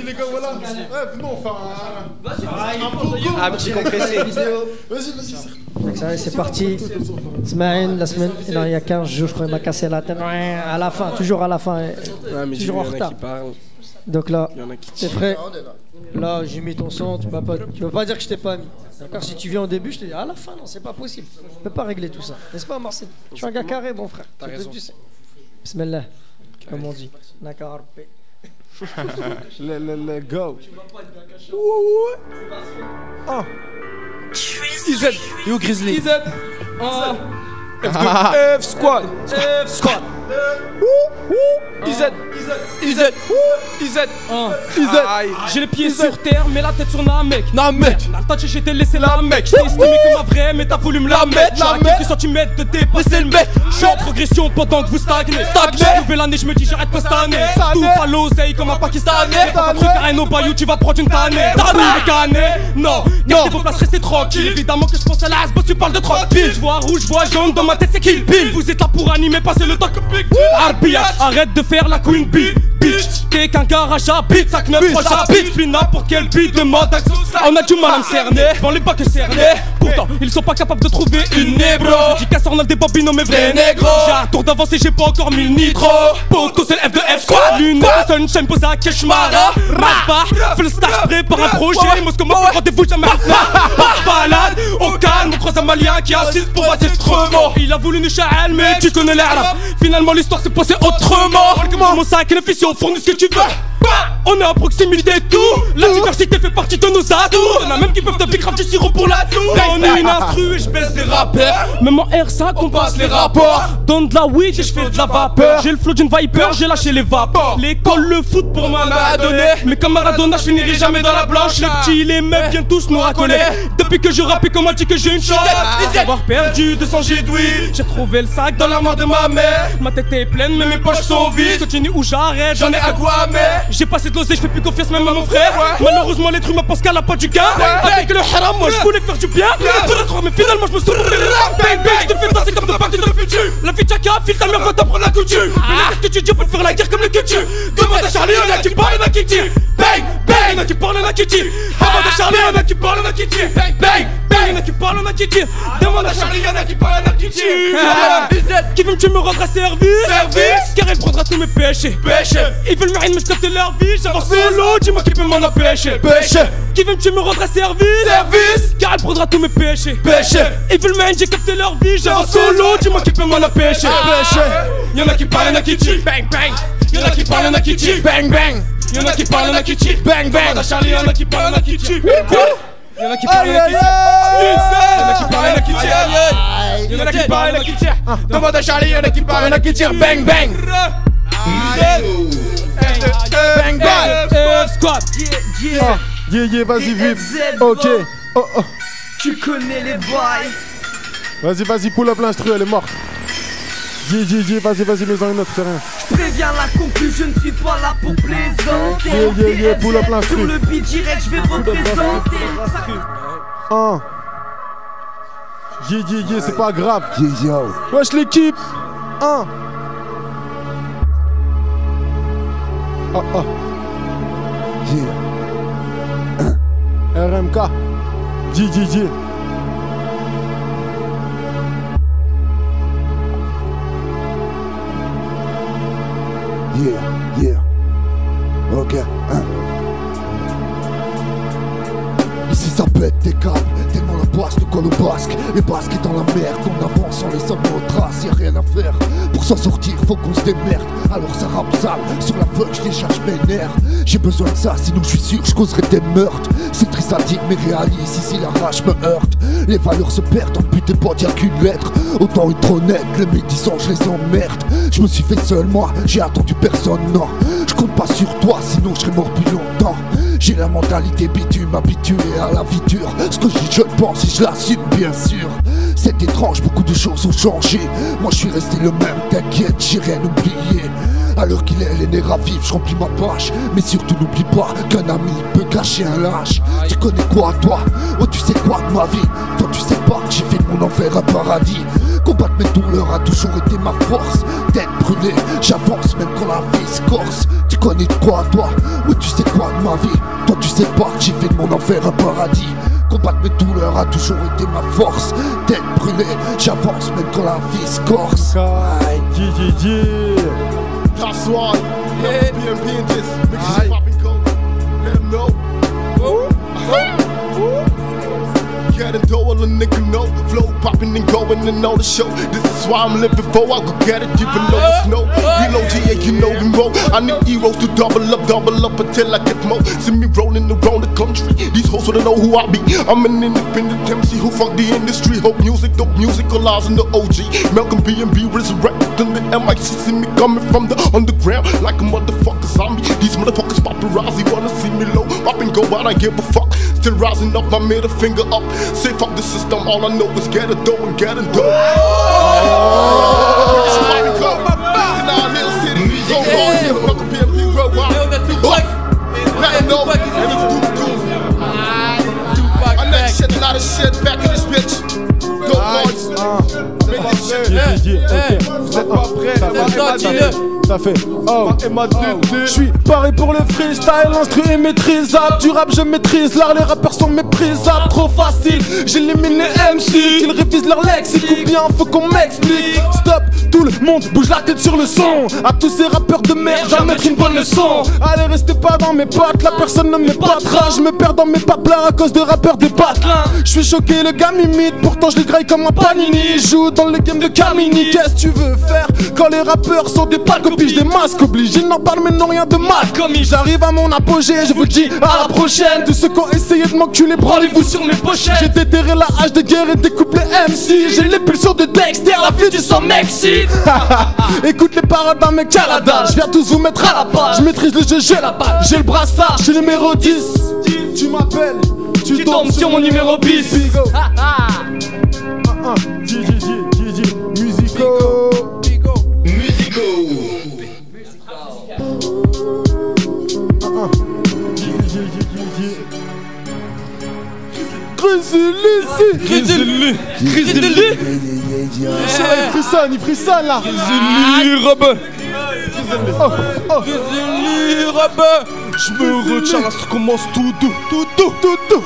les gars, voilà. Ouais, non, enfin. Un petit compressé. Vas-y. C'est parti. Semaine, la semaine, non, il y a 15 jours, je crois, il m'a cassé la tête. À la fin, toujours à la fin. Toujours en retard. Donc là, t'es prêt? Là, j'ai mis ton son, tu vas pas dire que je t'ai pas mis. D'accord? Si tu viens au début, je te dis à la fin, non, c'est pas possible. Je peux pas régler tout ça. N'est-ce pas, Marcel? Je suis un gars carré, mon frère. T'as raison. Tu sais. Bismillah, comme on dit. D'accord. Le go. IZ, yo Grizzly. IZ. F squad. F squad. IZ. IZ. IZ. J'ai les pieds sur terre, mais la tête sur Namek. Namek. T'as j'ai t'ai laissé la mec. J't'ai estimé comme un vrai, mais t'as voulu me la mettre. J'ai à quelques centimètres de dépasser le mec. J'suis en progression pendant que vous stagnez. Nouvelle année, j'me dis j'arrête pas cette année. Tout pas l'oseille comme un Pakistanais. T'as pas trop carré au bayou, tu vas prendre une tannée. T'as les canets. Non, gardez vos places, restez tranquille. Évidemment que je pense à la boss, tu parles de 30 piles. J'vois rouge, j'vois jaune, dans ma tête c'est kill bill. Vous êtes là pour animer, passer le temps que Big Arbia. Arrête de faire la queen bee. Bitch, t'es qu'un garage à beat, ça knuff, proche à beat. J'plie n'importe quel beat, demande à on a du mal à me cerner, j'vends les bacs cernés. Pourtant, ils sont pas capables de trouver une nébro. J'ai cassé en a des bobines, mais vrai négro. J'ai un tour d'avance et j'ai pas encore mis le nitro. Poto, c'est le F de F squad. Lunettes de sunshine, pose à Keshmara. Raspa, fais le stage, prépare un projet. Moscou, moi, rendez-vous jamais. Balade, au calme, on croise un malien qui assiste pour battre trop. Il a voulu nous chahal, mais tu connais l'arabe. Finalement, l'histoire s'est passée autrement. Mon sac et l'officier, on fournit ce que tu veux. On est à proximité de tout. La diversité fait partie de nos atouts. Y'en a même qui peuvent te piquer du sirop pour la toux. On est une instru et je baisse des rappeurs. Même en R5 on passe les rapports. Donne de la weed et je fais de la vapeur. J'ai le flow d'une Viper, j'ai lâché les vapeurs. L'école, le foot pour moi m'a donné. Mais comme Maradona je finirai jamais dans la blanche. Les petits, les mecs viennent tous nous racoler. Depuis que je rappe et qu'on m'a dit que j'ai une chance d'avoir perdu 200 G-douilles. J'ai trouvé le sac dans l'armoire de ma mère. Ma tête est pleine mais mes poches sont vides. Continue où j'arrête, j'en ai à quoi mais j'ai passé de l'osé, je fais plus confiance même à mon frère. Malheureusement l'être humain pense qu'elle a pas du gain. Avec le haram, moi je voulais faire du bien. Faudrait croire mais finalement je me souviens. Bang bang, je te fais danser comme de partir dans le futur. La vie de chacun file ta mère va t'en prendre la couture. Mais qu'est-ce que tu dis pour te faire la guerre comme le culture? Demande à Charlie, y'en a qui parlent, y'en a qui tirent. Bang bang, y'en a qui parlent, y'en a qui tirent. Demande à Charlie, y'en a qui parlent, y'en a qui tirent. Bang bang bang, y'en a qui parlent, y'en a qui tirent. Demande à Charlie, y'en a qui parlent, y'en a qui tirent. Qui veut me tuer me rendra service. Car elle prendra tous mes péchés. Ils veulent me rien mais je capte leur vie. J'avance solo, dis-moi qui peut m'en empêcher. Qui veut me tuer me rendra service. Car elle prendra tous mes péchés. Ils veulent me rien, j'ai capté leur vie. J'avance solo, dis-moi qui peut m'en empêcher. Y'en a qui parlent, y'en a qui tirent. Bang bang. Y'en a qui parlent, y'en a qui tirent. Bang bang. Y'en a qui parlent, y'en a qui tirent. Bang bang. Charlie, y'en a qui parlent, y'en a qui tirent. Y'en a qui parlent, y'en a qui tirent. Y'en a qui parlent, y'en a qui tirent. Y'en a qui parlent, y'en a qui tirent. Demande à Charlie, y'en a qui parlent, y'en a qui tirent. Bang bang. Bang bang. Squad. Yeah, vas-y, vite. Ok. Oh. Tu connais les bails. Vas-y, pull up l'instru, elle est morte. Yeah, vas-y, mets-en une autre, c'est rien. Je préviens la conclu, je ne suis pas là pour plaisanter. Yeah, pull up l'instru. Sur le beat direct, je vais représenter. Yeah, c'est pas grave. Wesh l'équipe. RMK. Yeah. Yeah. Ok. Ici ça pète des câbles, tellement la basse nous colle au basque. Les basques est dans la merde, on avance sans les sommes nos traces, y'a rien à faire. Pour s'en sortir, faut qu'on se démerde. Alors ça rappe sale, sur la feuille je décharge mes nerfs. J'ai besoin de ça, sinon je suis sûr je causerai des meurtres. C'est triste à dire mais réalise, ici la rage me heurte. Les valeurs se perdent, en but et pas dire qu'une lettre. Autant être honnête, les médisants je les emmerde. Je me suis fait seul moi, j'ai attendu personne, non. Je compte pas sur toi, sinon je serais mort depuis longtemps. J'ai la mentalité bitume, habitué à la vie dure. Ce que je dis je le pense et je l'assume bien sûr. C'est étrange, beaucoup de choses ont changé. Moi je suis resté le même, t'inquiète, j'ai rien oublié. À l'heure qu'il est, les nerfs à vivre, je remplis ma page. Mais surtout n'oublie pas qu'un ami peut cacher un lâche. Tu connais quoi toi? Oh tu sais quoi de ma vie? Toi tu sais pas que j'ai fait de mon enfer un paradis. Combattre mes douleurs a toujours été ma force. Tête brûlée, j'avance même quand la vie se corse. Tu connais de quoi toi? Oui tu sais quoi de ma vie? Toi tu sais pas que j'ai fait de mon enfer un paradis. Combattre mes douleurs a toujours été ma force. Tête brûlée, j'avance même quand la vie se corse. That's why BNP in this. Make sure popping cold. Let them know. Get it, all a nigga know. Flow popping and going and all the show. This is why I'm living for. I go get it even though it's no. Reload GA, you know we roll. I need heroes to double up until I get more. See me rolling around the country. These hoes wanna know who I be. I'm an independent MC who fuck the industry. Hope music, dope musical lies in the OG. Malcolm B&B resurrecting the MIC. See me coming from the underground like a motherfucker zombie. These motherfuckers paparazzi wanna see me low. Up and go out, I give a fuck. Still rising up, my middle finger up. Say fuck the system, all I know is get it dough and get it dough. In our little city, go hard, Malcolm B&B worldwide. Let them know, and it's doom. My next shit, not a shit, back in this bitch. Go boys, make this shit. Vous êtes pas prêts? Ça fait je suis paré pour le freestyle, l'instru est maîtrisable. Du rap je maîtrise l'art, les rappeurs sont méprisables. Trop facile, j'élimine les MC. Qu'ils révisent leur lexique ou bien faut qu'on m'explique. Stop, tout le monde bouge la tête sur le son. À tous ces rappeurs de merde, j'en mettre une bonne leçon. Allez restez pas dans mes pattes, la personne ne m'épatera. Je me perds dans mes paplards à cause de rappeurs des patelins. Je suis choqué, le gars m'imite, pourtant je les graille comme un panini. Joue dans le game de Camini, qu'est-ce que tu veux faire quand les rappeurs sont des pâles copies, des masques obligés, n'en parle mais non rien de mal. Comme j'arrive à mon apogée, je vous le dis à la prochaine. Tous ceux qui ont essayé de m'enculer, branlez-vous sur mes pochettes. J'ai déterré la hache de guerre et découpe les MC. J'ai les pulsions de Dexter, la vie du sang m'excite. Écoute les paroles d'un mec Canada, je viens tous vous mettre à la page. Je maîtrise le jeu, j'ai la balle, j'ai le brassard, je suis numéro 10. Tu m'appelles, tu tombes sur mon numéro bis. Grizzly. Il frissonne là. Grizzly Robin. Grizzly Robin. Je me retiens, là ça commence tout doux.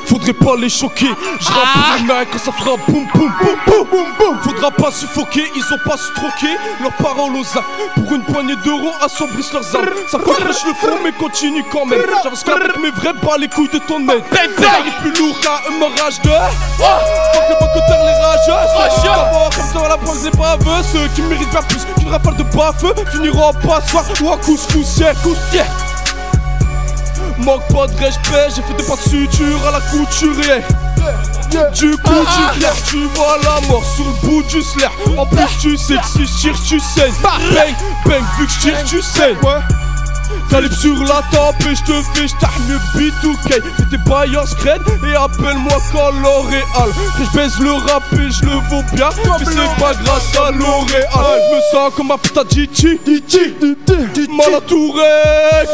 Faudrait pas les choquer. Je rappe pour les mecs quand ça fera boum boum boum boum boum boum. Faudra pas suffoquer, ils ont pas se troquer leurs paroles aux actes. Pour une poignée d'euros, assombrissent leurs armes. Ça prêche le fond mais continue quand même. J'avance qu'avec mes vrais bas les couilles de ton aide. J'arrive plus lourd qu'un rage de faut que les bocoteurs les rageux. D'abord comme ça la pointe des baveux. Ceux qui méritent bien plus qu'une rafale de bas-feu finiront en passoire ou en couscoussière. Manque pas de respect, j'ai fait des pas de suture à la couturière. Du coup tu claires, tu vois la mort sur le bout du slaire. En plus tu sais que si je tire tu saignes. Bang, bang, vu que je tire tu saignes. Calibre sur la tempe et je te fais, je t'arme le B2K. Fais tes bails en scred et appelle-moi quand L'Oréal. Que je baise le rap et je le vaux bien. Mais c'est pas grâce à L'Oréal. Je me sens comme un putain de Gigi. Mal entouré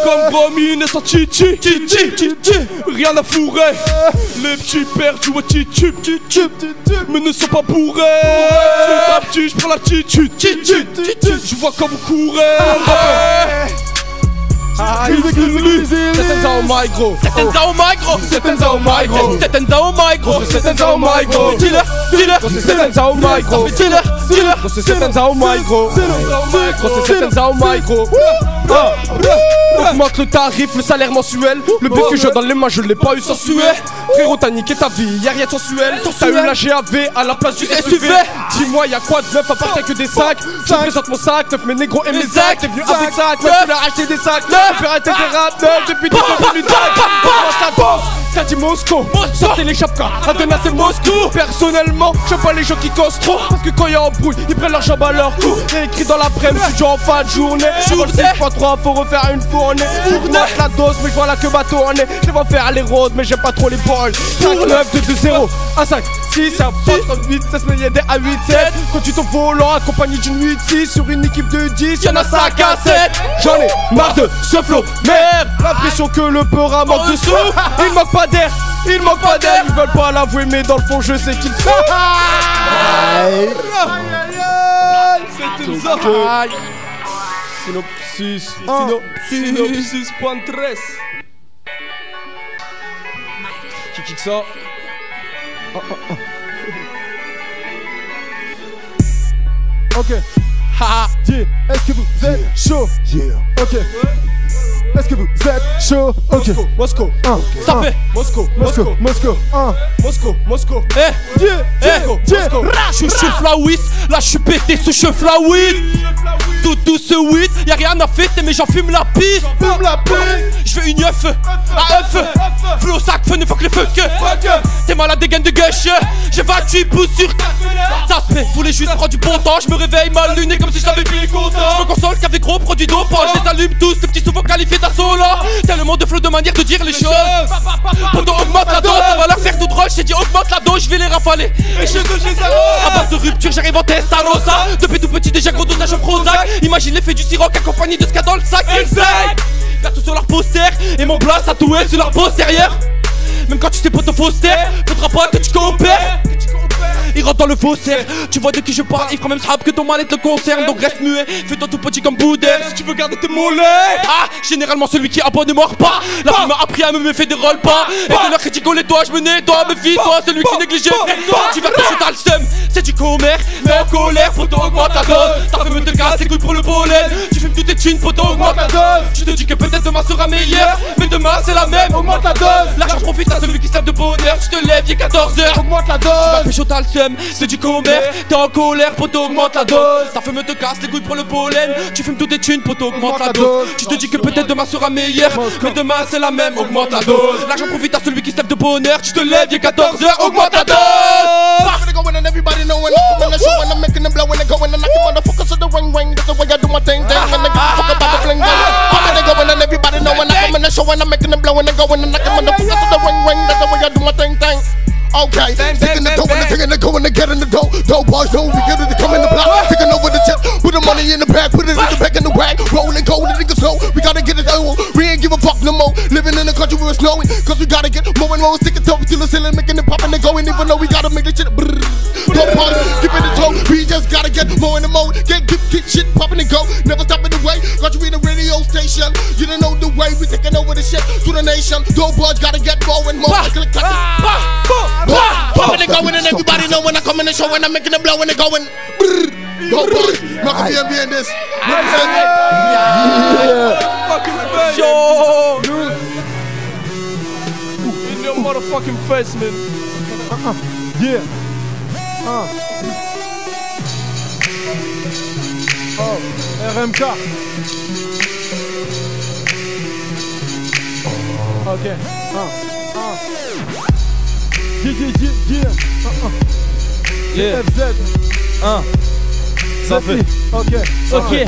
comme Gromine et sans Chichi. Rien à fourrer. Les petits perdus au titube mais ne sont pas bourrés. Petit à petit je prends l'attitude. Je vois quand vous courez. Setenza au micro. Setenza au micro. Setenza au micro. Setenza au micro. Setenza au micro. Dealer. Setenza au micro. Dealer. Setenza au micro. Setenza au micro. Augmente le tarif, le salaire mensuel. Le bif que j'ai dans les mains, je l'ai pas eu sans suer. Frérot, t'as niqué ta vie, y'a rien de sensuel. T'as eu la GAV à la place du SUV. Dis-moi, y'a quoi de neuf à part que des sacs. Je présente mon sac, neuf mes négros et mes sacs. T'es venu avec sac, tu l'as acheté des sacs. Fais arrêter tes rap neufs depuis que t'es devenu dingue. T'as dit Moscou, sortez les chapkas, Adena c'est Moscou. Personnellement, j'aime pas les gens qui causent trop. Parce que quand y'a embrouille, ils prennent leur jambe à leur cou. Réécrit dans l'après-midi, studio en fin de journée. Vol 6.3, faut refaire une fournée. Tourne la dose, mais je vois là que bateau en est. Je vais faire les roads, mais j'aime pas trop les balles. 5, 9, 2, 2, 0, 1, 5, 6, 1, 8, 16, mais y'a des A, 8, 7. Quand tu ton volant accompagné d'une 8, 6 sur une équipe de 10, y'en a 5 à 7. J'en ai marre de ce flow, merde. L'impression que le peur manque de sous. Il manque pas d'air, il manque pas d'air. Ils veulent pas l'avouer, mais dans le fond, je sais qu'ils sont. Synopsis. Synopsis.3. Qui kick ça? Ok. Yeah. Est-ce que vous êtes chaud? Yeah. Ok. Est-ce que vous êtes chaud? Ok. Moscou. Ça fait Moscou. Eh, je suis flawis, là je suis pété sous cheveux flawis. Tout ce weed, y'a rien à fêter mais j'en fume la piste. Je fais une œuf à œuf. Flow sac fun, fuck les fuck. T'es malade des gaines de gauche. J'ai 28 pouces sur. Ça se fait, voulais juste prendre du bon temps. Je me réveille mal luné comme si j'avais plus content. Je me console qu'avec gros produits dopage. Je les allume tous, les petits souvent qualifiés d'assaut là. Tellement de flow de manière de dire les choses. Pendant augmente la dose, ça va leur faire tout drôle. J'ai dit augmente la dose, je vais les rafaler. Et chez eux, à base de rupture, j'arrive en Testarossa. Depuis tout petit, déjà gros dosage en Prozac. Imagine l'effet du siroc accompagné de ce qu'il y a dans le sac. Exact. Tout sur leur poster et mon blast tatoué sur leur postérieur. Même quand tu sais pas ton faussaire, faudra pas que tu coopères. Il rentre dans le faussaire, tu vois de qui je parle. Il fera même rap que ton mal te concerne. Donc reste muet, fais-toi tout petit comme Boudin. Si tu veux garder tes mollets. Ah, généralement celui qui aboie ne mord pas. La vie m'a appris à me faire des rôles pas. Et de leur critique les doigts, je me nettoie. Méfie-toi, celui qui néglige. Tu vas toucher t'as le seum, c'est du commère. T'es en colère, photo augmente la dose. Ta femme te casse les couilles pour le pollen. Tu fumes toutes tes thunes, photo augmente la dose. Tu te dis que peut-être demain sera meilleur, mais demain c'est la même, augmente la dose. L'argent profite à celui qui se lève de bonheur. Tu te lèves, il est 14h, augmente la dose. Tu vas pécho t'as le seum, c'est du commère. T'es en colère, poteau augmente la dose. Ta femme te casse les couilles pour le pollen. Tu fumes toutes tes thunes, poteau augmente la dose. Tu te dis que peut-être demain sera meilleur, mais demain c'est la même, augmente la dose. L'argent profite à celui qui se lève de bonheur. Tu te lèves, il est 14h, augmente la dose. Everybody know when I'm in the show and I'm making them blow when they go and I knock them motherfuckers to the ring ring. That's the way I do my thing. And they give a fuck about the bling bling. I'm gonna go and everybody know when I come in the show and I'm making them blow when they go and I knock them motherfuckers to the ring ring. That's the way I do my thing. Okay, taking the dough and the thing and they go and they get in the dough. Dough boys know we get it to come in the block. Taking over the chip, put the money in the bag, put it in the bag in the bag. Rolling cold, the niggas know we gotta get it out. We ain't give a fuck no more. Living in a country where it's snowing, cause we gotta get more and more. Sticking top till the ceiling, making it pop and they going. Even though we gotta make this shit. Dough boys, give it the toe. We just gotta get more and more. Get shit popping and go. Never stopping the way. Got you in the radio station. You don't know the way we taking over the shit to the nation. Dough boys gotta get more and more. When they going and everybody know when I come in the show and I'm making them blow when they going. Go boy, Malcolm B in this. Yo, in your motherfucking face, man. Yeah. Oh, RMK. Ok. Yeah. FZ. Ça fait. Ok.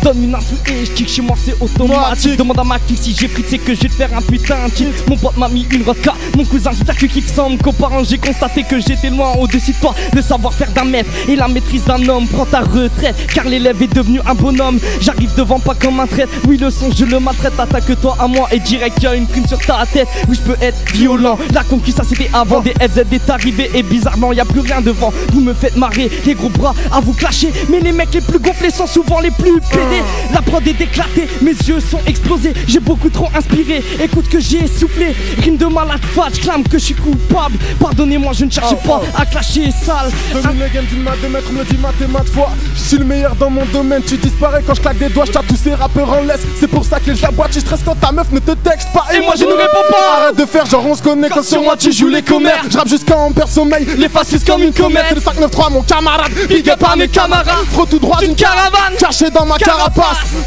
Donne une instru et je kick chez moi c'est automatique. Demande à ma kick si j'ai pris c'est que je vais te faire un putain de kill. Mon pote m'a mis une roca, mon cousin j'ai que kick sans me comparant. J'ai constaté que j'étais loin au-dessus de toi. Le savoir-faire d'un maître et la maîtrise d'un homme. Prends ta retraite car l'élève est devenu un bonhomme. J'arrive devant pas comme un traître. Oui le son je le maltraite. Attaque-toi à moi et direct y'a une prime sur ta tête. Oui je peux être violent. La concu ça c'était avant. Des FZ est arrivé et bizarrement y'a plus rien devant. Vous me faites marrer les gros bras à vous clasher. Mais les mecs les plus gonflés sont souvent les plus pédés. La prod est éclatée, mes yeux sont explosés. J'ai beaucoup trop inspiré, écoute que j'ai soufflé. Rime de malade fat, je clame que je suis coupable. Pardonnez-moi, je ne cherche pas à clasher sale. Une légende d'une main de maître, me dit maths et maths fois. Je suis le meilleur dans mon domaine, tu disparais quand je claque des doigts. Je tape tous ces rappeurs en laisse, c'est pour ça qu'ils j'aboie. Tu stresses quand ta meuf ne te texte pas. Et moi je ne réponds pas. Arrête de faire genre on se connaît quand sur moi tu joues les commères. Je rappe jusqu'à en perd sommeil, les faces comme une comète. C'est le 593 mon camarade, big up à mes camarades. Trop tout droit d'une caravane, caché dans ma carapace.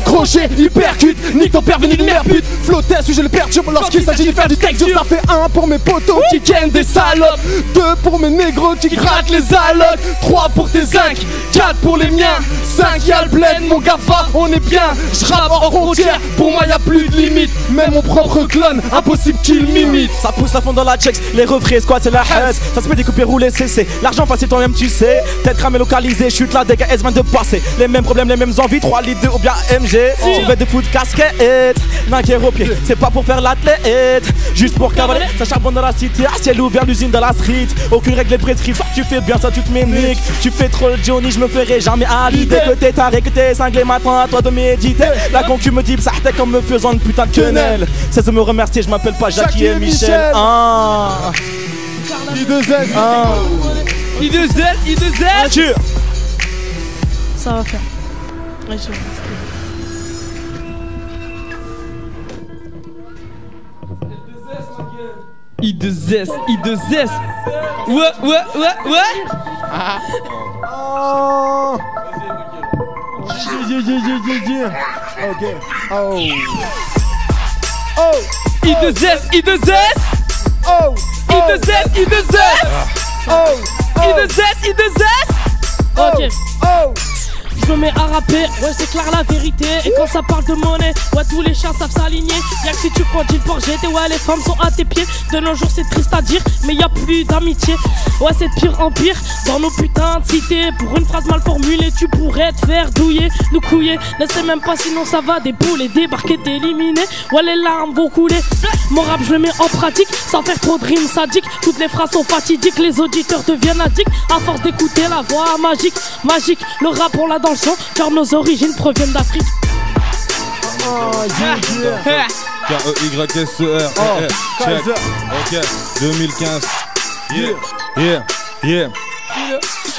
Crochet, hypercute, nique ton père venu de merde pute. Flotter, je le perturbe lorsqu'il s'agit de faire du texte. Ça fait 1 pour mes potos qui ken des salopes, 2 pour mes négros qui grattent les allocs, 3 pour tes zincs, 4 pour les miens, 5 y'a le bled, mon gafa, on est bien. Je rappe hors frontière, pour moi y'a plus de limite. Même mon propre clone, impossible qu'il m'imite. Ça pousse à fond dans la checks, les refrains squat c'est la haine. Ça se peut découper, rouler, cesser. L'argent facile toi-même tu sais. Tête cramée localisée, chute là dès qu'à S22 passé. Les mêmes problèmes, les mêmes envies, 3 litres MD ou bien MG. Tu mets des coups de casquette, Nike au pied, c'est pas pour faire l'athlète, juste pour cavaler. Ça charbonne dans la cité, à ciel ouvert, l'usine dans la street. Aucune règle est prescrite, soit tu fais bien, soit tu te m'éniques. Tu fais trop le Johnny, je me ferai jamais à l'idée que t'es taré, que t'es cinglé. Maintenant à toi de méditer. La concu me dit ça t'es comme me faisant une putain de quenelle. C'est de me remercier, je m'appelle pas Jackie et Michel. I2Z. I2Z. Ça va faire. Ouais, I2S. Ouais. Ok. Oh. I2S. Ok. Je me mets à rapper, ouais c'est clair la vérité. Et quand ça parle de monnaie, ouais tous les chiens savent s'aligner. Y'a que si tu prends pour GT, ouais les femmes sont à tes pieds. De nos jours c'est triste à dire, mais y'a plus d'amitié. Ouais c'est de pire en pire, dans nos putains de cités. Pour une phrase mal formulée, tu pourrais te faire douiller, nous couiller. Ne sais même pas sinon ça va débouler, débarquer, t'éliminer. Ouais les larmes vont couler. Mon rap je le mets en pratique, sans faire trop de rimes sadiques. Toutes les phrases sont fatidiques, les auditeurs deviennent addicts. À force d'écouter la voix magique, le rap on l'a dans le sang, car nos origines proviennent d'Afrique. K-E-Y-S-E-R. Check. Ok, 2015. Yeah.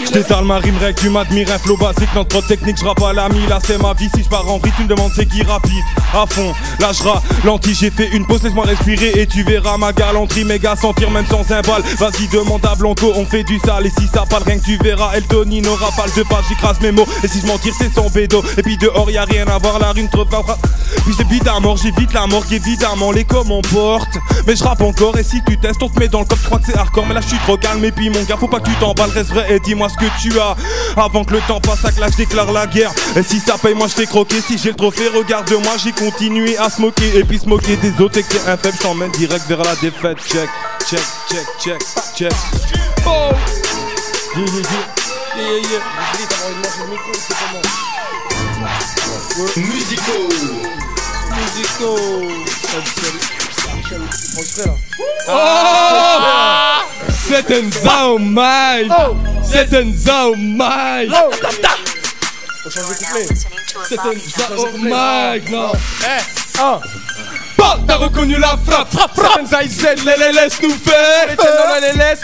J't'étale ma rime rec, tu m'admires, un flow basique, non trop technique, j'rappe à l'ami, là c'est ma vie, si j'pars en vrille, tu me demandes c'est qui rapide, à fond, là j'ralentis, j'ai fait une pause, laisse-moi respirer et tu verras ma galanterie, méga sentir même sans un bal, vas-y demande à Blanco, on fait du sale, et si ça parle rien que tu verras, Eltony n'aura pas le de page, j'écrase mes mots, et si je mentir c'est son bédo, et puis dehors y'a rien à voir, la rune te refera, puis c'est vite à mort, j'évite la morgue, évidemment, les coms on porte, mais j'rappe encore, et si tu testes, on te met dans le cop, j'crois que c'est hardcore, mais là j'suis trop calme, et puis mon gars, faut pas que tu t'emballes, reste vrai, et dis-moi ce que tu as avant que le temps passe, à que là je déclare la guerre. Et si ça paye, moi je fais croquer. Si j'ai le trophée, regarde-moi, j'ai continué à se moquer. Et puis se moquer des autres et que t'es un faible, je t'emmène direct vers la défaite. Check. Oh. C'est un Zaumai. C'est un Zaumai. C'est un Zaumai. Non. T'as reconnu la frappe, laisse nous faire. Et on les laisse,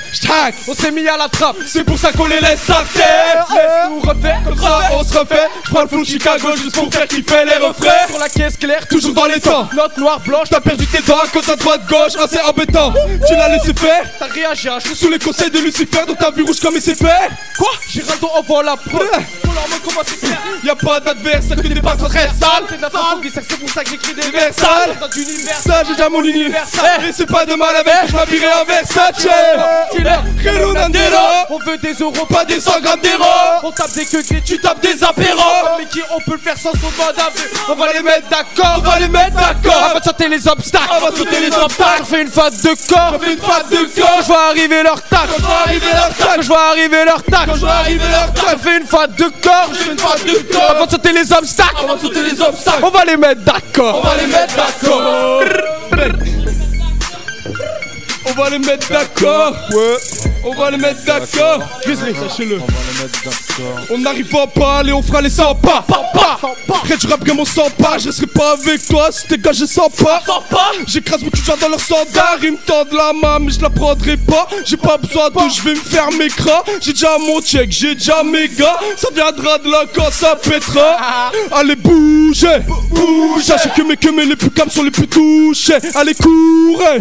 on s'est mis à la trappe. C'est pour ça qu'on les laisse à terre. Laisse-nous refaire, comme ça on se refait. J'prends le flow de Chicago juste pour faire kiffer les refrains. Sur la caisse claire, toujours dans les temps. Note noire, blanche, t'as perdu tes dents à cause à droite, gauche, c'est embêtant. Tu l'as laissé faire, t'as réagi à chaud sous les conseils de Lucifer. Donc t'as vu rouge comme il sait faire. Quoi? Géraldo envoie la preuve. Pour leur mode comment c'est clair. Y'a pas d'adversaire que des passes très sales. C'est de la francophobie, c'est pour ça que j'écris des vers sales. Ça j'ai déjà mon universal. Et c'est pas de mal avec, je m'habillerai en Versace. On veut des euros, pas des 100 grammes d'héros. On tape des queues, tu tapes des apéros. Mais qui on peut le faire sans son doigt d'avril. On va les mettre d'accord, On va sauter les obstacles, On fait une fête de corps, Je vois arriver leur tac, On fait une fête de corps, On va sauter les obstacles, On va les mettre d'accord, On va les mettre d'accord. On va les mettre d'accord. Sachez-le. On n'arrivera pas, allez on fera les 100 pas. Après du rap game on 100 pas. Je resterai pas avec toi si tes gars je sens pas. J'écrase mon cul dans leur standard. Ils me tendent la main mais je la prendrai pas. J'ai pas besoin d'eux, je vais me faire mes cras. J'ai déjà mon check, j'ai déjà mes gars. Ça viendra de là quand ça pètera. Allez bougez. Sachez que mes les plus calmes sont les plus touchés. Allez courez.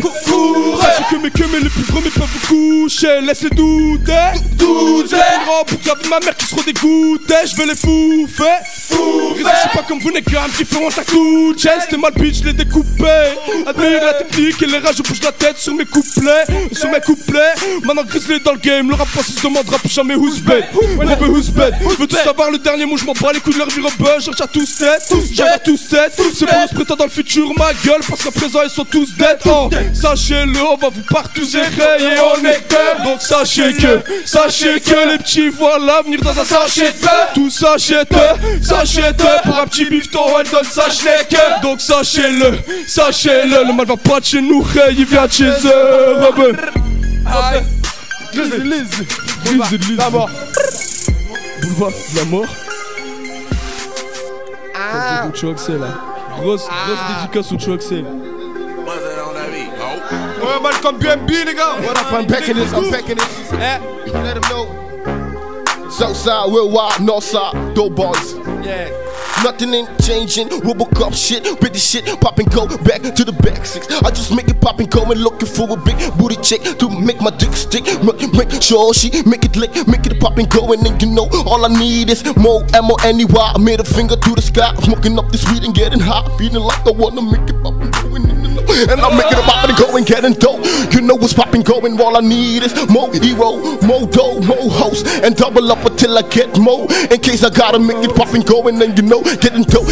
Sachez que mes les plus gros mais peuvent vous coucher. Laisse-les douter. Pour que ma mère qui seront dégoûtés. Je vais les fouffer. Je sais pas comme vous les gars qui feront ta couche. C'était mal bitch, je l'ai découpé. Admire la technique et les rages, je bouge la tête sur mes couplets. Maintenant Grizzly dans le game. Le rap français se demandera plus jamais who's bad. Je veux tout savoir le dernier mot, je m'en bats les couilles de leur vie rebelle. Cherche à tous tête. C'est pour se prétendre dans le futur ma gueule. Parce qu'à présent ils sont tous dead. Sachez-le, on va vous partir. tous éveillés, on est peur. Donc sachez que les petits voient l'avenir dans un sachet de beurre. Tout s'achète, pour un petit bifton elle donne sa schneck. Donc sachez-le, le mal va pas de chez nous, il vient de chez eux. Robin. Grizzly, la mort. Boulevard de la mort. Au Choaxel là. Grosse dédicace au Choaxel. Ouais, Malcolm BMB, les gars. What up, I'm back in this. Let them know. Southside, we're wild, Northside, dope boys. Yeah. Nothing ain't changing, Robocop shit, with the shit, pop and go, back to the back six. I just make it pop and go and looking for a big booty chick to make my dick stick. Make sure she make it lick, make it pop and go, and then you know all I need is more M-O-N-E-Y. I made a finger to the sky, smoking up this weed and getting high, feeling like I wanna make it pop and go. And I'm making it pop and go and getting dope. You know what's popping going, all I need is more hero, more dough, more host, and double up until I get more. In case I gotta make it pop and go, and then you know, getting dope.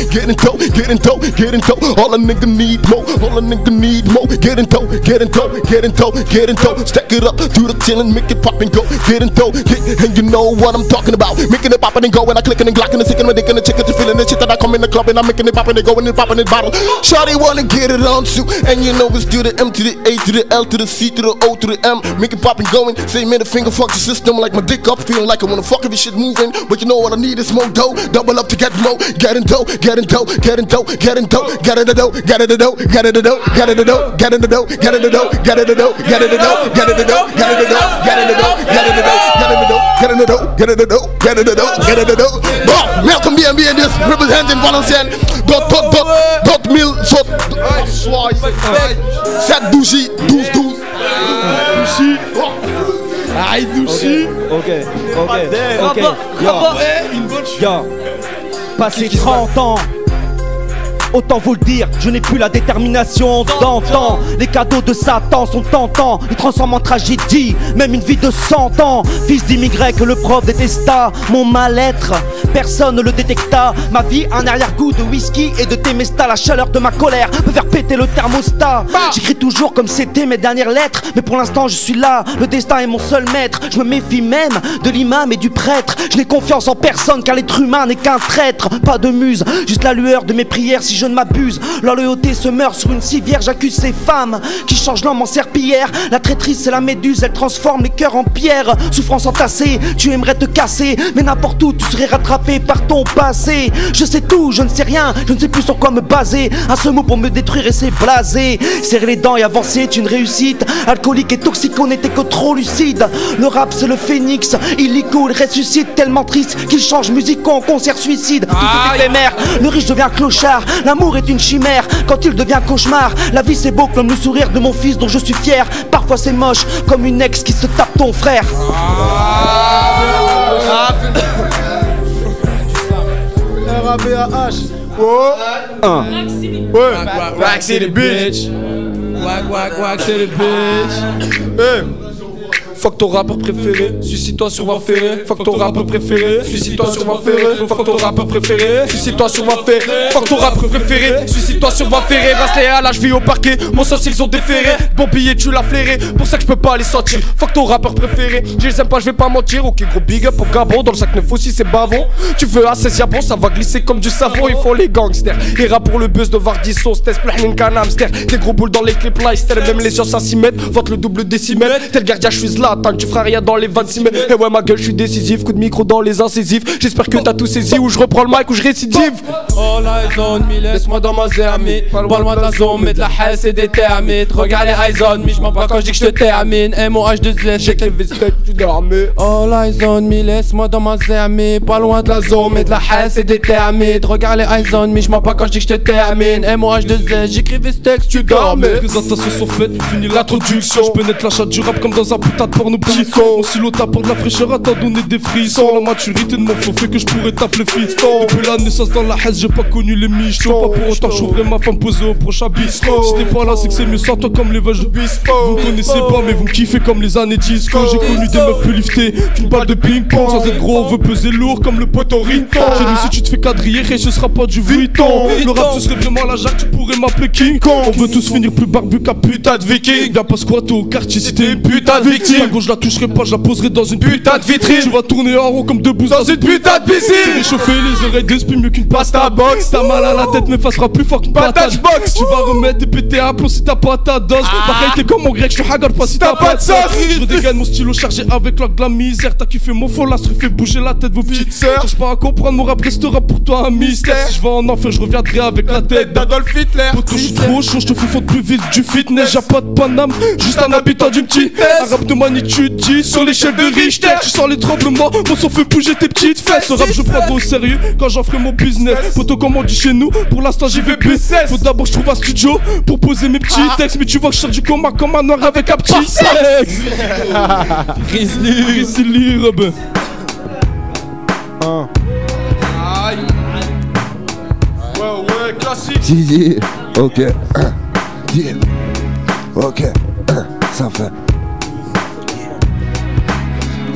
All a nigga need more, getting dope. Stack it up, do the till and make it pop and go, getting dope. And you know what I'm talking about, making it pop and go, and I clicking and glocking and sticking my dick in the chicken, just feeling the shit that I come in the club and I'm making it pop and go and it popping it bottle. Shawty wanna get it on too, and you know it's to the M to the A to the L to the C to the O to the M. Make it pop and going, say middle finger, fuck the system like my dick up, feeling like I wanna fuck every shit moving. But you know what I need is more dough, double up to get more, getting dough. Malcolm BMB in this, representing Valenciennes. Dot mil, zot, swipe, 7 douchie, 12. Douchie. Aïe, douchie. Ok. Yo. Passé 30 ans, autant vous le dire, je n'ai plus la détermination d'antan. Les cadeaux de Satan sont tentants, ils transforment en tragédie, même une vie de 100 ans. Fils d'immigré que le prof détesta, mon mal-être, personne ne le détecta. Ma vie, un arrière-goût de whisky et de Temesta. La chaleur de ma colère peut faire péter le thermostat. J'écris toujours comme c'était mes dernières lettres, mais pour l'instant je suis là, le destin est mon seul maître. Je me méfie même de l'imam et du prêtre. Je n'ai confiance en personne car l'être humain n'est qu'un traître. Pas de muse, juste la lueur de mes prières si je ne m'abuse. La loyauté se meurt sur une civière. J'accuse ces femmes qui changent l'homme en serpillière. La traîtrise c'est la méduse, elle transforme les cœurs en pierre. Souffrance entassée, tu aimerais te casser, mais n'importe où tu serais rattrapé par ton passé. Je sais tout, je ne sais rien, je ne sais plus sur quoi me baser. Un seul mot pour me détruire et c'est blasé. Serrer les dents et avancer est une réussite. Alcoolique et toxique, on n'était que trop lucide. Le rap c'est le phénix, illico, il ressuscite tellement triste qu'il change musique en concert suicide. Tout est éphémère, le riche devient clochard. L'amour est une chimère quand il devient cauchemar. La vie c'est beau comme le sourire de mon fils dont je suis fier. Parfois c'est moche comme une ex qui se tape ton frère. R-A-B-A-H. Wack City bitch. Wack City bitch. Fuck ton rappeur préféré, suicide-toi sur ma ferrée. Fuck ton rappeur préféré, suicide-toi sur ma ferrée. Fuck ton rappeur préféré, suicide-toi sur ma ferrée. Fuck ton rappeur préféré, suicide-toi sur ma ferrée. Bracelet à la cheville au parquet, mon sens ils ont déféré. Bon billet tu l'as flairé, pour ça que je peux pas les sortir. Fuck ton rappeur préféré, je les aime pas, je vais pas mentir. Ok gros big up au Gabon, dans le sac 9 aussi c'est bavon. Tu veux assassin bon, ça va glisser comme du savon. Ils font les gangsters, ils rappent pour le buzz de Vardisson. Stess plein qu'un hamster, des gros boules dans les clips lifestyle. Même les sciences à 6 mètres, vote le double décimètre. Tel gardien je suis là. Tu feras rien dans les 26 mai. Et ouais ma gueule je suis décisif. Coup de micro dans les incisifs. J'espère que t'as tout saisi. Ou je reprends le mic ou je récidive. All eyes on me, laisse-moi dans ma zermie. Pas loin de la zone, mais de la haine c'est des thermites. Regarde les eyes on me, j'm'en bats quand j'dis que j'te termine. M-O-H-2-Z, j'ai que les vestiges du dormais. All eyes on me, laisse-moi dans ma zermie. Pas loin de la zone, mais de la haine c'est des thermites. Regarde les eyes on me, j'm'en bats quand j'dis que j'te termine. M-O-H-2-Z, j'écrivais ce texte, tu dormais. Les présentations sont faites, fini l'introduction. J'peux naître la chatte du rap comme dans un putain par nos petits cons. Mon silo t'apporte la fraîcheur à t'en donner des frissons. La maturité de mon flow fait que je pourrais t'appeler fiston. Depuis la naissance dans la haise, j'ai pas connu les michtos. Pas pour autant j'ouvrais ma femme posée au prochain bisco. Si t'es pas là, c'est que c'est mieux sans toi comme les vaches de bispo. Vous me connaissez pas, mais vous me kiffez comme les années disco. J'ai connu des meufs plus liftées qu'une balle de ping-pong. Sans être gros, on veut peser lourd comme le Puerto Rico. Chez nous, si tu te fais quadriller, ce sera pas du Vuitton. Le rap, ce serait vraiment la Jacques, tu pourrais m'appeler King Kong. On veut tous finir plus barbu qu'un putain de viking. Viens pas squatter au quartier si t'es une putain de victime. La gauche, je la toucherai pas, je la poserai dans une putain de vitrine. Tu vas tourner en rond comme deux bouses dans une putain de piscine. Réchauffer les oreilles d'esprit mieux qu'une pasta box. T'as mal à la tête, mais face sera plus fort qu'une patate box. Tu vas remettre des pétés à plomb si t'as pas ta dose. Pareil, t'es comme mon grec, je te hagarde pas si t'as pas de sauce. Je dégaine mon stylo chargé avec l'ordre de la misère. T'as kiffé mon faux last, fait bouger la tête vos petites sœurs. Cherche pas à comprendre, mon rap restera pour toi un mystère. Si je vais en enfer, je reviendrai avec la tête d'Adolf Hitler. Poto, je suis trop chaud, je te fais fondre plus vite du fitness. J'ai pas de Paname, juste un habitant du petit S. Un rap de magnitude 10 sur l'échelle de Richter. Tu sens les tremblements, mon son fait bouger tes petites fesses. Ce rap je prends au sérieux quand j'en ferai mon business. Poto, comme on dit chez nous, pour l'instant j'y vais B16. Faut d'abord je trouve un studio pour poser mes petits textes. Mais tu vois que je sors du coma comme un noir avec un petit sexe. Grizzly Robin. Ouais, classique. Yeah, ok, yeah, ok, ça fait.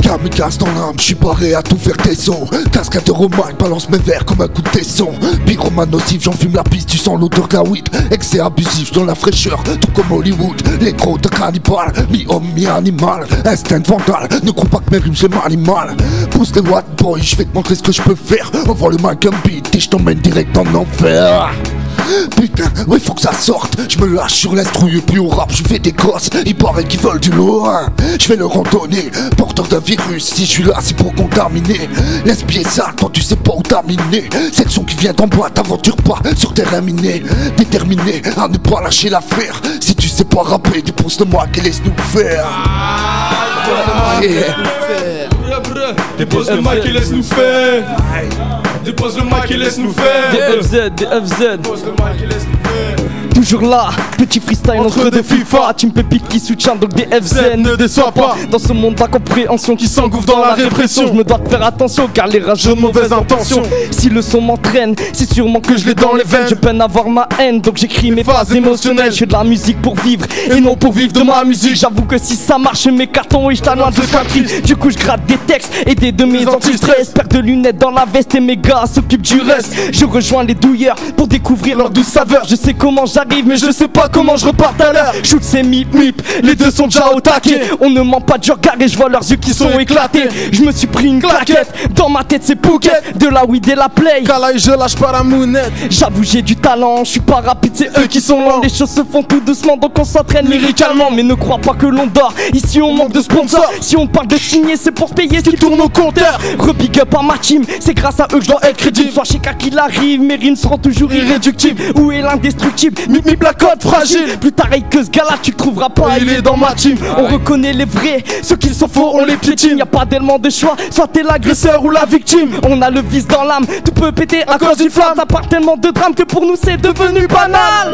Kamikaze dans l'âme, j'suis paré à tout faire tes sons. Cascade de Romagne, balance mes verres comme un coup de tesson. Pyromane nocif, j'enfume la piste, tu sens l'odeur de la weed. Excès abusif, dans la fraîcheur, tout comme Hollywood. Les gros de cannibale, mi-homme, mi-animal. Instinct vandale, ne crois pas que mes rimes j'ai mal mal. Pousse les Watt Boy, j'vais te montrer ce que j'peux faire. Envoie le mic un beat et j't'emmène direct en enfer. Putain, ouais faut que ça sorte. Je me lâche sur l'instru et puis au rap je fais des gosses. Il paraît qu'ils veulent du loin. Je vais leur en donner, porteur d'un virus. Si je suis là c'est pour contaminer. Laisse pied sale quand tu sais pas où t'as miné. Section qui vient d'en boîte, t'aventures pas sur terrain miné. Déterminé à ne pas lâcher l'affaire. Si tu sais pas rapper, dépose le mic et laisse-nous faire. Dépose le mic et laisse-nous faire. Dépose le mic et laisse-nous faire. DFZ. Toujours là, petit freestyle entre deux FIFA. Team Pépite qui soutient donc DFZ. Ne déçois pas dans ce monde d'incompréhension qui s'engouffre dans la répression. Je me dois de faire attention car les rageux de mauvaises intentions. Si le son m'entraîne, c'est sûrement que je l'ai dans les veines. Je peine à voir ma haine donc j'écris mes phases émotionnelles. Je fais de la musique pour vivre et non pour vivre de ma musique. J'avoue que si ça marche mes cartons et je t'annoie de country. Du coup je gratte des textes et des de mes anti-stress. Paire de lunettes dans la veste et mes gars s'occupent du reste. Je rejoins les douilleurs pour découvrir leur douce saveur. Je sais comment j'arrive mais je sais pas comment je repars à l'heure. Shoot c'est mip mip, les deux sont déjà au taquet. On ne ment pas du regard et je vois leurs yeux qui sont éclatés. Je me suis pris une claquette, dans ma tête c'est Phuket. De la weed et la play, Kalaï je lâche pas la mounette. J'avoue j'ai du talent, je suis pas rapide c'est eux qui sont lents. Les choses se font tout doucement donc on s'entraîne lyricalement. Mais ne crois pas que l'on dort, ici on manque de sponsors. Si on parle de signer c'est pour payer ce qui tourne au compteur. Rebig up à ma team, c'est grâce à eux que je dois être crédible. Soit chez qu'il arrive, mes rimes seront toujours irréductibles. Où est l'indestructible? Mip la code fragile. Plus pareil que ce gars-là tu le trouveras pas, il est dans ma team. On reconnaît les vrais, ceux qui sont faux on les piétine. Y'a pas d'élément de choix, soit t'es l'agresseur ou la victime. On a le vice dans l'âme, tout peut péter à cause d'une flamme. Ça part tellement de drames que pour nous c'est devenu banal.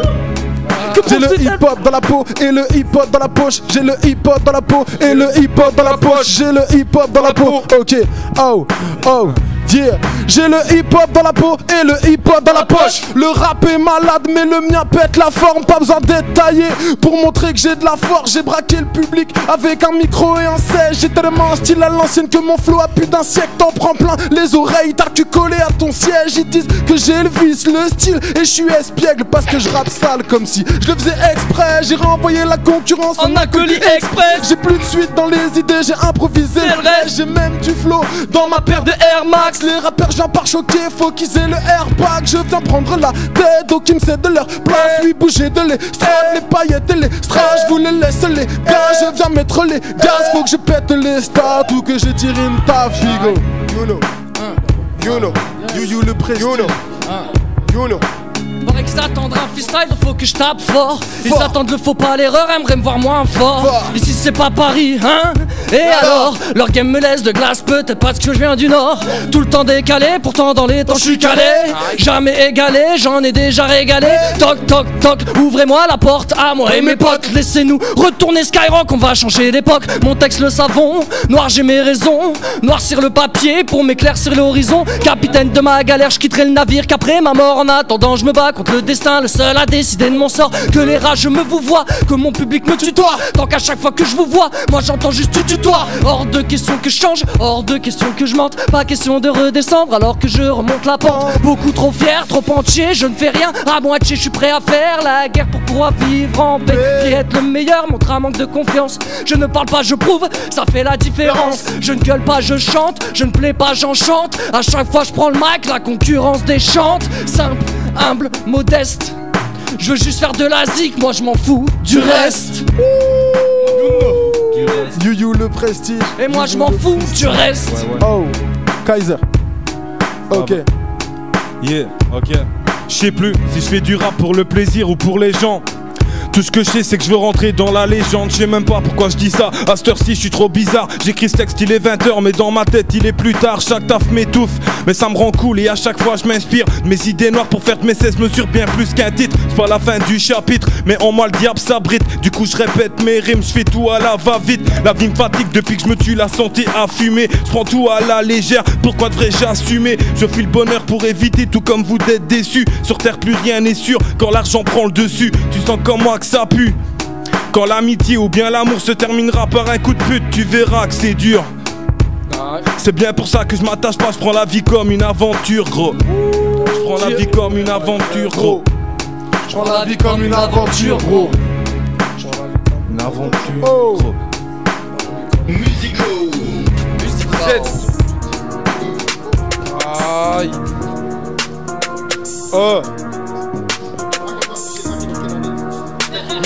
J'ai le hip-hop dans la peau et le hip-hop dans la poche. J'ai le hip-hop dans la peau et le hip-hop dans la poche. J'ai le hip-hop dans la peau, ok, oh, oh. Yeah. J'ai le hip-hop dans la peau et le hip-hop dans la poche. Le rap est malade mais le mien pète la forme. Pas besoin d'être taillé pour montrer que j'ai de la force. J'ai braqué le public avec un micro et un siège. J'ai tellement un style à l'ancienne que mon flow a plus d'un siècle. T'en prends plein les oreilles, t'as que collé à ton siège. Ils disent que j'ai le vice, le style et je suis espiègle parce que je rappe sale comme si je le faisais exprès. J'ai renvoyé la concurrence en acolyte express. J'ai plus de suite dans les idées, j'ai improvisé le reste. J'ai même du flow dans ma paire de Air Max. Les rappeurs j'en pars choqué, faut qu'ils aient le airbag. Je viens prendre la tête aux qui me cèdent de leur place. Oui bouger de l'estrade, les paillettes et les strass. Je vous les laisse les gars, je viens mettre les gaz. Faut que je pète les stats ou que je tire une taf. You know, you know, you le président. You know, Paraît qu'ils attendent un freestyle, faut que je tape fort. Ils attendent le faux pas, l'erreur, aimeraient me voir moins fort. Ici c'est pas Paris, hein. Et alors, leur game me laisse de glace, peut-être parce que je viens du Nord. Tout le temps décalé, pourtant dans les temps je suis calé. Jamais égalé, j'en ai déjà régalé. Toc toc toc, ouvrez-moi la porte à moi et mes potes. Laissez-nous retourner Skyrock, on va changer d'époque. Mon texte le savon, noir j'ai mes raisons. Noircir le papier pour m'éclaircir l'horizon. Capitaine de ma galère, je quitterai le navire qu'après ma mort. En attendant je me bats contre le destin, le seul à décider de mon sort. Que les rageux me vous voient, que mon public me tutoie. Tant qu'à chaque fois que je vous vois, moi j'entends juste tu tutoies. Hors de question que je change, hors de question que je mente. Pas question de redescendre alors que je remonte la pente. Beaucoup trop fier, trop entier, je ne fais rien à moitié. Je suis prêt à faire la guerre pour pouvoir vivre en paix. Et être le meilleur montre un manque de confiance. Je ne parle pas, je prouve, ça fait la différence. Je ne gueule pas, je chante, je ne plais pas, j'enchante. À chaque fois je prends le mic, la concurrence déchante. Simple, humble, modeste. Je veux juste faire de la zik, moi je m'en fous du reste. You le prestige. Et moi je m'en fous du reste. Oh, Kaiser. Ok. Yeah, ok. Je sais plus si je fais du rap pour le plaisir ou pour les gens. Tout ce que je sais c'est que je veux rentrer dans la légende. Je sais même pas pourquoi je dis ça. À cette heure-ci je suis trop bizarre. J'écris ce texte il est 20h mais dans ma tête il est plus tard. Chaque taf m'étouffe mais ça me rend cool. Et à chaque fois je m'inspire mes idées noires pour faire de mes 16 mesures bien plus qu'un titre. C'est pas la fin du chapitre mais en moi le diable s'abrite. Du coup je répète mes rimes, je fais tout à la va-vite. La vie me fatigue depuis que je me tue, la santé a fumé. Je prends tout à la légère, pourquoi devrais-je assumer? Je fuis le bonheur pour éviter tout comme vous d'être déçus. Sur terre plus rien n'est sûr quand l'argent prend le dessus. Tu sens comme moi que ça pue. Quand l'amitié ou bien l'amour se terminera par un coup de pute, tu verras que c'est dur. C'est bien pour ça que je m'attache pas, je prends la vie comme une aventure, gros. Je prends la vie comme une aventure, gros. Je prends la vie comme une aventure, gros. Une aventure, gros. Musico. Aïe. Oh.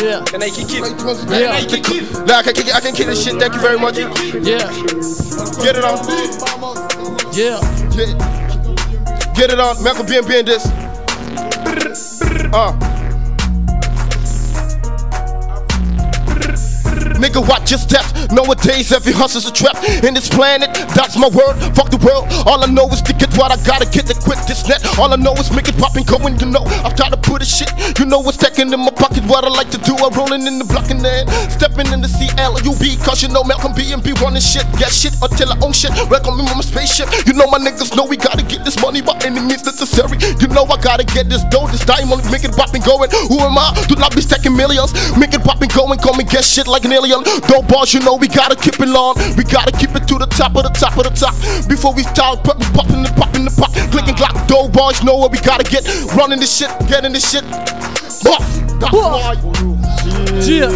Yeah. Can I kick it? Yeah. I can kick this shit. Thank you very much. Yeah. Get it on. Yeah. Get it on. Malcolm bien this. Nigga, watch your steps. Nowadays, every hustle's a trap. In this planet, that's my word. Fuck the world. All I know is to get what I gotta get to quit this net. All I know is make it pop and going. You know, I've got to put a shit. You know what's stacking in my pocket. What I like to do, I'm rolling in the block and then stepping in the CLUB. Cause you know Malcolm B and B running shit. Get shit until I own shit. Welcome me on my spaceship. You know my niggas know we gotta get this money by any means necessary. You know I gotta get this dough. This time only make it pop and going. Who am I? Do not be stacking millions. Make it pop and going. Come and get shit like an alien. Dope bars, you know we gotta keep it long. We gotta keep it to the top of the top of the top. Before we start popping the pop. Clicking clock, dope bars, know where we gotta get. Running this shit, getting this shit. Buff, that's why. Yeah.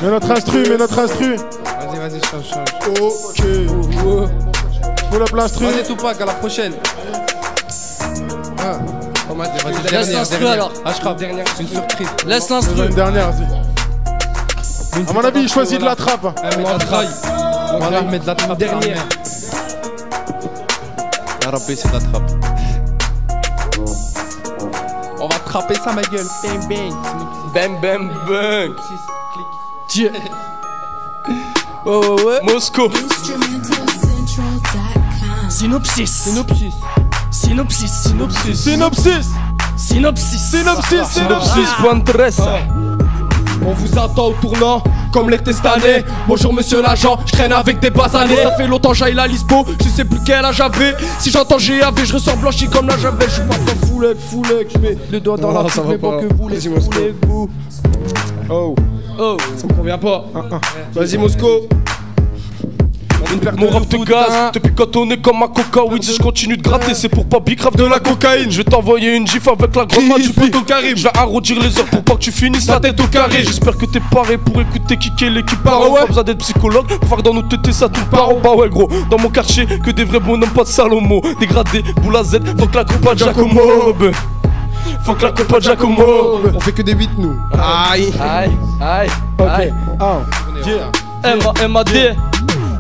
Mais notre instru. Vas-y, change. Ok. Pull up l'instru. Vas-y, Tupac, à la prochaine. Laisse l'instru alors. Ashraf, dernière, c'est une surprise. Laisse l'instru. Une dernière, vas-y. À mon avis, il choisit de la trappe. On va mettre de la trappe. Dernière. La rapper, c'est de la trappe. On va trapper ça, ma gueule. Bang, bang. Bam, bam, bang. Tiens. Ouais. Moscou. Synopsis. Point de presse. On vous attend au tournant, comme l'été cette année. Bonjour monsieur l'agent, je traîne avec des basanés. Ça fait longtemps j'aille la Lisbo, je sais plus quel âge j'avais. Si j'entends GAV, je ressors blanchi comme la javel. Je suis pas trop foulec, je mets le doigt dans la tête, mais bon que vous les vous. Oh, ça me convient pas. Vas-y Moscou. Mon rap te gaz, depuis quand on est comme ma coca. Oui, si je continue de gratter, c'est pour pas bicrave de la cocaïne. Je vais t'envoyer une gif avec la grande main du poteau Karim. Je vais arrondir les heures pour pas que tu finisses la tête au carré. J'espère que t'es paré pour écouter kicker l'équipe par ouais. Pas besoin d'être psychologue pour voir dans nos têtes ça tout part. Bah ouais gros, dans mon quartier que des vrais bonhommes, pas de Salomo. Dégradé, boule à Z, faut que la coupe à Giacomo. Faut que la coupe à Giacomo. On fait que des 8 nous. Aïe. Ok. MAD.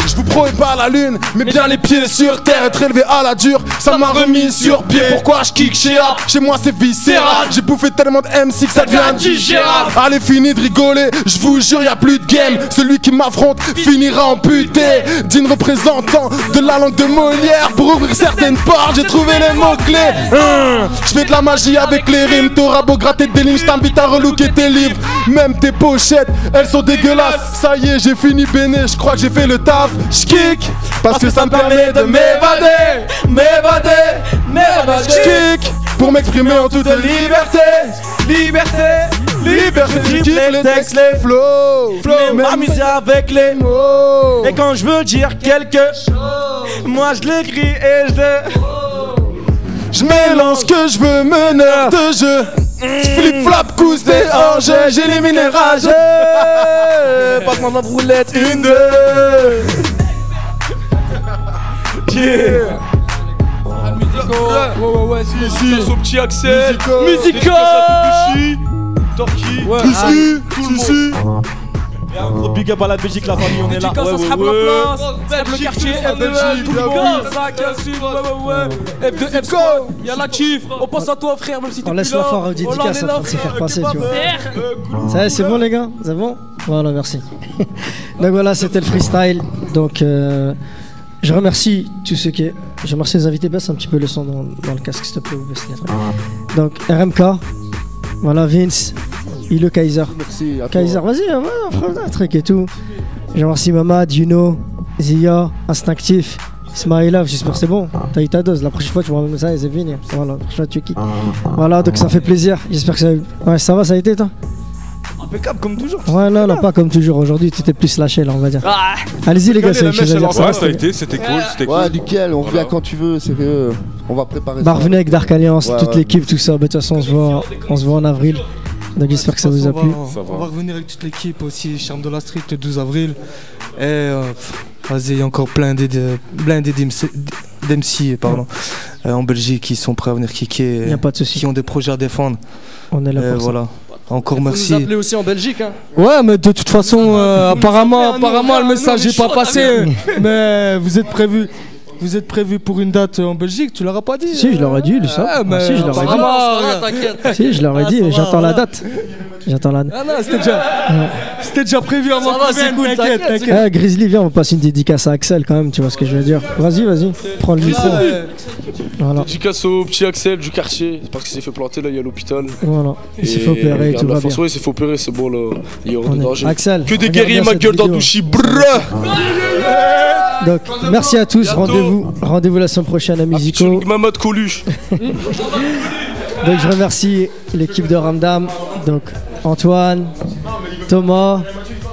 Je Je vous promets pas la lune, mais bien les pieds sur terre. Être élevé à la dure, ça m'a remis sur pied. Pourquoi je kick chez rap? Chez moi c'est viscéral. J'ai bouffé tellement de MC que ça devient indigérable. Allez, fini de rigoler, je vous jure y'a plus de game. Celui qui m'affronte finira amputé. Digne représentant de la langue de Molière. Pour ouvrir certaines portes, j'ai trouvé les mots-clés. Je fais de la magie avec les rimes. T'auras beau gratter des lignes, je t'invite à relooker tes livres. Même tes pochettes, elles sont dégueulasses. Ça y est, j'ai fini béné, je crois que j'ai fait le taf. J'kick, parce que ça me permet de m'évader. J'kick, pour m'exprimer en toute liberté. Je kiffe les textes, les flows, m'amuser avec les mots. Et quand je veux dire quelque chose, moi je l'écris et je mélange que je veux, meneur de jeu. Flip-flap, cousse des hanches, j'élimine les rageux. Passe-moi ma roulette, une, deux. Yeah. Ouais, si. Son petit Axel. Musico. Torki. Si. Et un gros big up à la Belgique, la famille, on est là. Ça sera pour la place. Le quartier, F2, tout le monde. Ça casse, F2, F2. Y'a la chief. On pense à toi, frère, même si t'es plus là. On laisse la foire aux dédicaces en train de se faire passer, tu vois. Ça y est, c'est bon, les gars? C'est bon? Voilà, merci. Donc voilà, c'était le freestyle. Donc, je remercie tous ceux qui. Je remercie les invités. Baisse un petit peu le son dans le casque, s'il te plaît. Donc, RMK. Voilà, Vince. Ilo Kaiser. Merci à Kaiser, toi. vas-y, on fera un truc et tout. Je remercie Mamad, Juno, Zia, Instinctif, Ismailov. J'espère que c'est bon. T'as eu ta dose. La prochaine fois, tu m'envoies ça et c'est fini. Voilà, la prochaine fois, tu kicks. Voilà, donc ça fait plaisir. J'espère que ça. Ouais, ça va, ça a été, toi? Impeccable comme toujours. Ouais, non, pas comme toujours. Aujourd'hui, tu étais plus lâché, là, on va dire. Allez-y, les gars, c'est une chose à dire. Ouais, ça a été, c'était cool. Ouais, nickel, on revient quand tu veux, sérieux. On va préparer ça. Bah, revenez avec Dark Alliance, toute l'équipe, tout ça. De toute façon, on se voit en avril. Donc j'espère que ça vous a plu. On va revenir avec toute l'équipe aussi, Charme de la Street le 12 avril. Et vas-y, il y a encore plein d'MC en Belgique qui sont prêts à venir kicker. Y a pas de souci. Qui ont des projets à défendre. On est là pour voilà. Encore merci. Vous nous appelez aussi en Belgique, hein? Ouais, mais de toute façon, apparemment le message n'est pas passé. Mais vous êtes prévus. Vous êtes prévu pour une date en Belgique, tu leur as pas dit? Si, je leur ai dit, ça. Si, je leur ai dit. Si, je leur ai dit, j'attends la date. Ah non, c'était déjà prévu avant que tu viennes, t'inquiète. Grizzly, viens, on passe une dédicace à Axel quand même, tu vois ce que je veux dire. Vas-y, prends le micro. Voilà. Dédicace au petit Axel du quartier, parce qu'il s'est fait planter, là, il est à l'hôpital. Voilà, il s'est fait opérer et tout va bien. Ouais, il s'est fait opérer, c'est bon, là, il est hors de danger. Axel, que des guerriers, ma gueule d'Andouchi, donc, merci à tous, rendez-vous la semaine prochaine à Musico. Mamad Coluche. Donc je remercie l'équipe de Ramdam, donc Antoine, Thomas,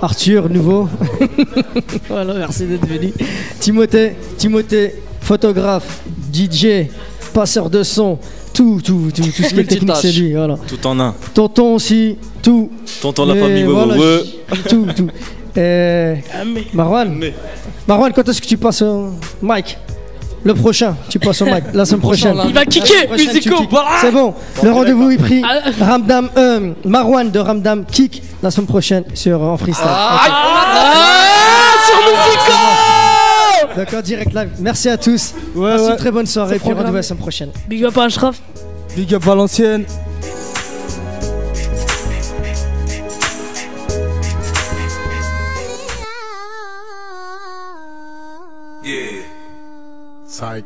Arthur, nouveau. Voilà, merci d'être venu. Timothée, photographe, DJ, passeur de son, tout ce qui est technique, c'est lui. Voilà. Tout en un. Tonton aussi, tout. Tonton la famille, voilà, tout. Marwan, quand est-ce que tu passes au mic? Le prochain, tu passes au mic, la semaine prochaine. Il va kicker, Musico. C'est bon, le rendez-vous est pris. Marwan de Ramdam kick la semaine prochaine en freestyle. Sur Musico. D'accord, direct live. Merci à tous. Passez une très bonne soirée et puis rendez-vous la semaine prochaine. Big up à Ashraf. Big up Valenciennes. Yeah. Psych.